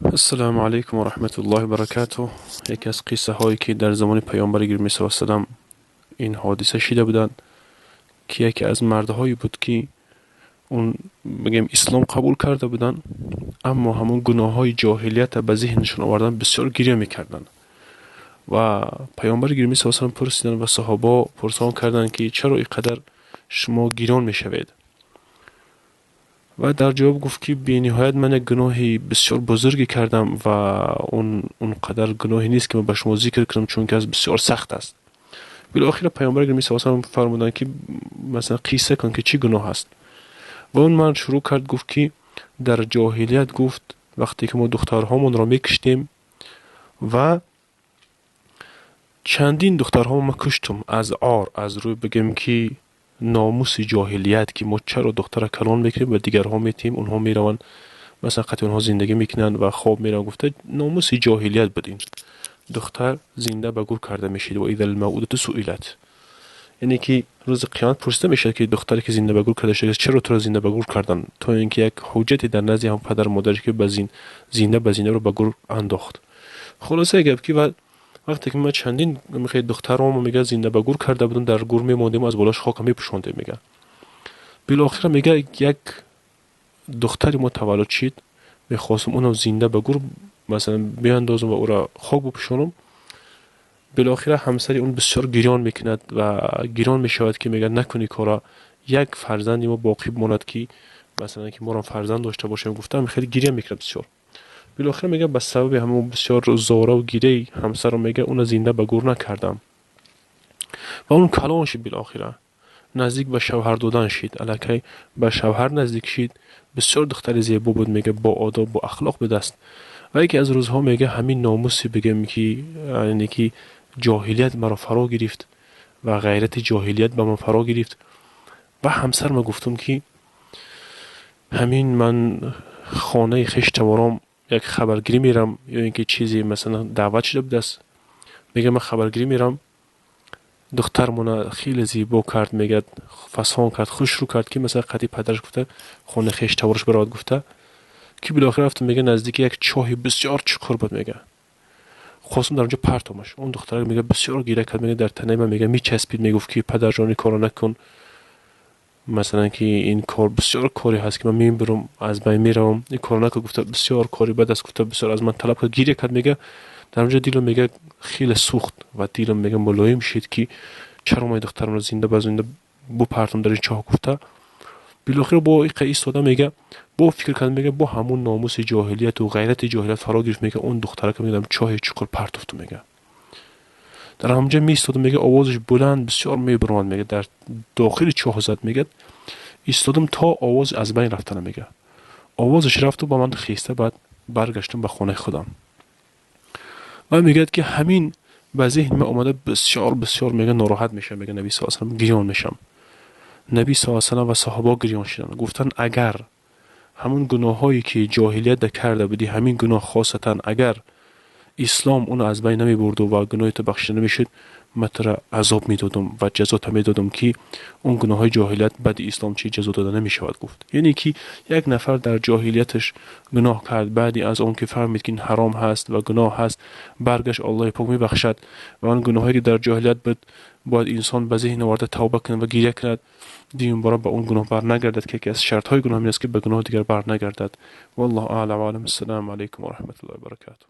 السلام علیکم و رحمت الله و برکاته. یکی از قصه هایی که در زمان پیامبر گرامی صلی الله علیه و سلم این حادثه شده بودند که یکی از مردهایی بود که اون بگیم اسلام قبول کرده بودند، اما همون گناه های جاهلیت به ذهنشون آوردن، بسیار گریه میکردن و پیامبر گرامی صلی الله علیه و سلم پرسیدن و صحابه پرسان کردند که چرا اینقدر شما گریان میشوید؟ و در جواب گفت که بی نهایت من یک گناه بسیار بزرگی کردم و اون قدر گناهی نیست که من به شما ذکر کنم، چون که از بسیار سخت است. بالاخره پیامبر گرامی صلی الله علیه و سلم فرمودند که مثلا قصه کن که چی گناه است. و اون من شروع کرد گفت که در جاهلیت گفت وقتی که ما دخترهامون را میکشتیم و چندین دخترها ما کشتم از عار، از روی بگیم که ناموس جاهلیت که ما چرا دختر کلان میکنیم و دیگرها میتیم اونها میروند مثلا قطع اونها زندگی میکنن و خواب میرن. گفته ناموس جاهلیت بدین، دختر زنده به گور کرده میشید و اذا الموءودة سئلت، یعنی که روز قیامت پرسیده میشه که دختری که زنده به گور کرده شده چرا تو را زنده به گور کردن، تو اینکه یک حجتی در نزد هم پدر مادرش که زنده به زنده رو به گور انداخت. خلاصه گپ که وقتی که ما چندین میگه دخترام میگه زنده به گور کرده بودن، در گور میموندیم و از بالاش خاک میپوشوندیم. میگه بالاخره میگه یک دختری ما تولد شد، میخواستم اونو زنده به گور مثلا بیاندازم و او را خاک بپوشونم. بالاخره همسری اون بسیار گریان میکند و گریان میشود که میگه نکنی کارا، یک فرزندی ما باقی بماند که مثلا که ما را فرزند داشته باشیم. گفتم خیلی گریه میکرد بسیار. بالاخره میگه به سبب همون بسیار زاره و گیره همسرم میگه اون زنده به گور نکردم و اون کلان شد. بالاخره نزدیک به شوهر دادن شد، الکی به شوهر نزدیک شد. بسیار دختر زیبا بود، میگه با آداب و اخلاق به دست. و یکی از روزها میگه همین ناموسی بگم که یعنی که جاهلیت مرا فرا گرفت و غیرت جاهلیت به من فرا گرفت و همسر ما گفتم که همین من خانه خشت ورام یک خبرگیری میرم یا اینکه چیزی مثلا دعوت شده بود است. میگه من خبرگیری میرم، دخترمون خیلی زیبا کرد، میگه فسان کرد، خوش رو کرد که مثلا قدی پدرش گفته خانه خشت ورش برات گفته که بالاخره رفتم. میگه نزدیک یک چاه بسیار چکر بود، میگه خواستم در اونجا پرتمش. اون دختر میگه بسیار گیره کرد، میگه در تنه من میگه میچسبید، میگفت که پدر جان کارو نکن، مثلا که این کار بسیار کاری هست که من میبرم از بین میرم، این کار نکن. گفته بسیار کاری بد است، گفته بسیار از من طلب کرد، گیره کرد. میگه در اونجا دیلم میگه خیلی سوخت و دیلم میگه ملایم شد که چرا من دخترم رو زنده به زنده بپرتم در این چاه. گفته بالاخره با این ایستاده میگه با فکر کرد، میگه با همون ناموس جاهلیت و غیرت جاهلیت فرا گرفت. میگه اون دختره که میگم چاه چکر پرت. میگه در همونجا میستاد، میگه آوازش بلند بسیار میبرند، میگه در داخل چاه زد. میگه ایستادم تا آواز از بین رفتن. میگه آوازش رفت و با من خیسته، بعد برگشتم به خانه خودم و میگه که همین به ذهن من اومده بسیار بسیار میگه ناراحت میشه. میگه نبی صلی الله علیه و سلم گریان میشم. نبی صلی الله علیه و سلم و صحابه گریان شدن، گفتن اگر همون گناهایی که جاهلیت کرده بودی، همین گناه خاصتا اگر اسلام اونو از بین نمی برد و گناه تو بخشیده نمیشد، من ترا عذاب میدادم و جزا میدادم که اون گناه های جاهلیت بعد اسلام چی جزا داده نمی شود. گفت یعنی که یک نفر در جاهلیتش گناه کرد، بعدی از اون که فهمید که این حرام هست و گناه هست، برگشت الله پاک میبخشد و اون گناهایی که در جاهلیت بود باید انسان به ذهن آورده توبه کنه و گریه کند، دیم بار به اون گناه بر نگردد که از شرط های گناه است که به گناه دیگر بر نگردد. والله اعلم و علم. السلام علیکم و رحمت الله و برکاته.